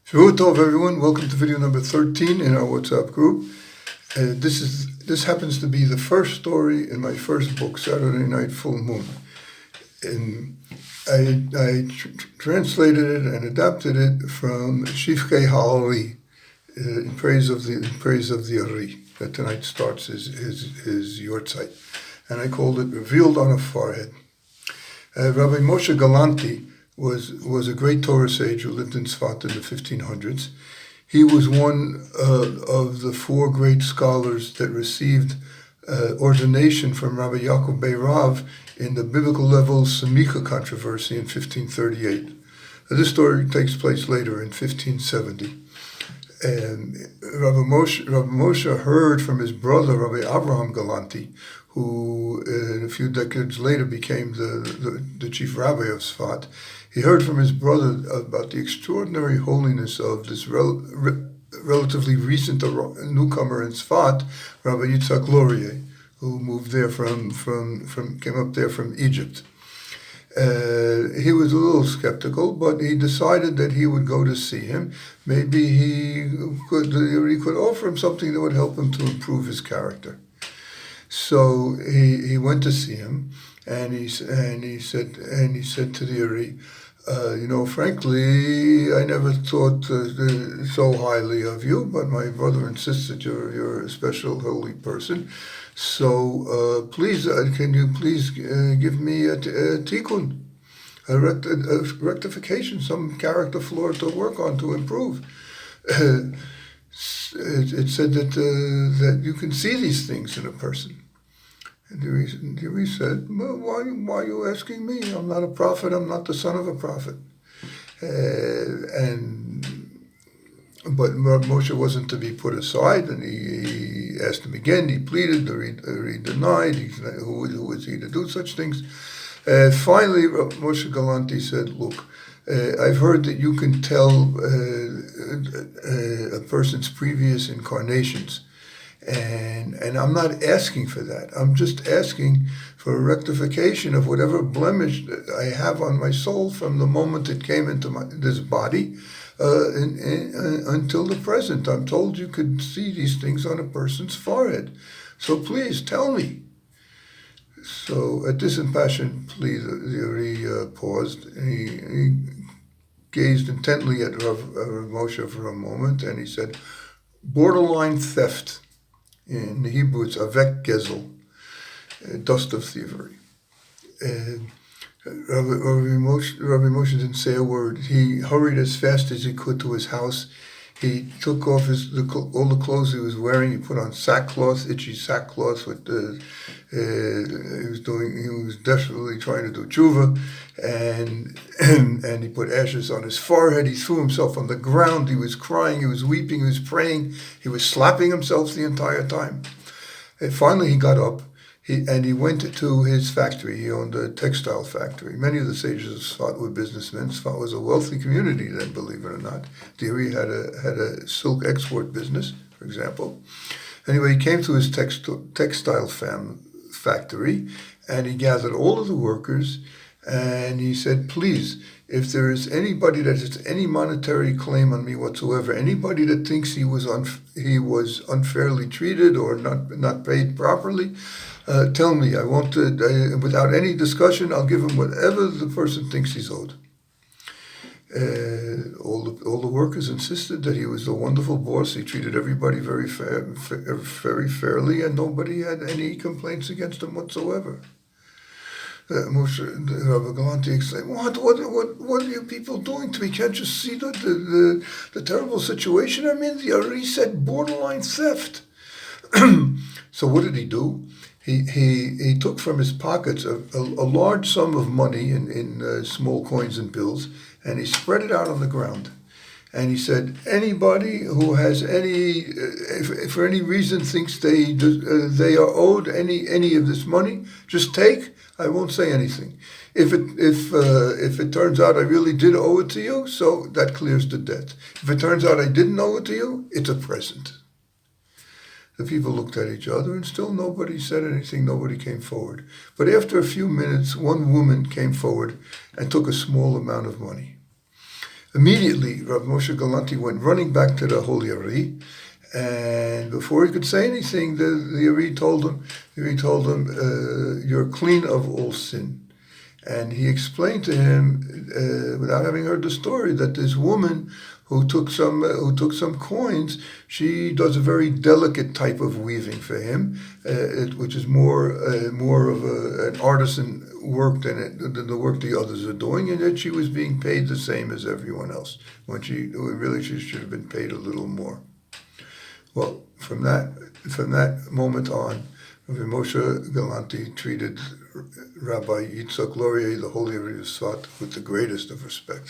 Shavua Tov, everyone. Welcome to video number 13 in our WhatsApp group. This happens to be the first story in my first book, Saturday Night Full Moon. And I translated it and adapted it from Shivkei Ha'ari, in praise of the Ari, that tonight starts his Yortzeit. And I called it Revealed on a Forehead. Rabbi Moshe Galanti was a great Torah sage who lived in Tzefat in the 1500s. He was one of the four great scholars that received ordination from Rabbi Yaakov Beirav in the biblical level Semicha controversy in 1538. This story takes place later in 1570. And Rabbi Moshe heard from his brother, Rabbi Abraham Galanti, who a few decades later became the chief rabbi of Tzefat. He heard from his brother about the extraordinary holiness of this relatively recent newcomer in Tzefat, Rabbi Yitzchak Luria, who moved there came up there from Egypt. He was a little skeptical, but he decided that he would go to see him. Maybe he could offer him something that would help him to improve his character. So he went to see him, and he said to the Ari, frankly, I never thought so highly of you, but my brother insists that you're a special holy person. So please, can you please give me a tikkun, a rectification, some character flaw to work on, to improve? It said that you can see these things in a person. And the Ari said, well, why are you asking me? I'm not a prophet. I'm not the son of a prophet. But Moshe wasn't to be put aside, and he asked him again. He pleaded. The Ari denied. Who is he to do such things? Finally, Moshe Galanti said, look, I've heard that you can tell a person's previous incarnations. And I'm not asking for that. I'm just asking for a rectification of whatever blemish that I have on my soul from the moment it came into this body until the present. I'm told you could see these things on a person's forehead. So please tell me. So at this impassioned plea, the Ari paused. He gazed intently at Rav Moshe for a moment, and he said, borderline theft. In the Hebrew, it's avek gezel, dust of thievery. Rabbi Moshe didn't say a word. He hurried as fast as he could to his house. He took off all the clothes he was wearing. He put on sackcloth, itchy sackcloth. He was desperately trying to do tshuva, and he put ashes on his forehead. He threw himself on the ground. He was crying. He was weeping. He was praying. He was slapping himself the entire time. And finally, he got up. He went to his factory. He owned a textile factory. Many of the sages of Tzefat were businessmen. Tzefat was a wealthy community then, believe it or not. The Ari had a silk export business, for example. Anyway, he came to his textile factory, and he gathered all of the workers, and he said, please, if there is anybody that has any monetary claim on me whatsoever, anybody that thinks he was unfairly treated or not paid properly, tell me. I want to, without any discussion, I'll give him whatever the person thinks he's owed. All the workers insisted that he was a wonderful boss. He treated everybody very fairly, and nobody had any complaints against him whatsoever. Rabbi Galanti exclaimed, what are you people doing to me? Can't you see the terrible situation I'm in? The Ari said borderline theft. So what did he do? He took from his pockets a large sum of money in small coins and bills, and he spread it out on the ground. And he said, anybody who has if for any reason thinks they are owed any of this money, just take. I won't say anything. If it turns out I really did owe it to you, so that clears the debt. If it turns out I didn't owe it to you, it's a present. The people looked at each other, and still nobody said anything. Nobody came forward. But after a few minutes, one woman came forward and took a small amount of money. Immediately, Rav Moshe Galanti went running back to the Holy Ari, and before he could say anything, the Ari told him, "You're clean of all sin." And he explained to him, without having heard the story, that this woman who took some coins, she does a very delicate type of weaving for him, which is more of an artisan work than the work the others are doing, and that she was being paid the same as everyone else, when she should have been paid a little more. Well, from that moment on, Rabbi Moshe Galanti treated Rabbi Yitzchak Luria, the Holy Tzefat, with the greatest of respect.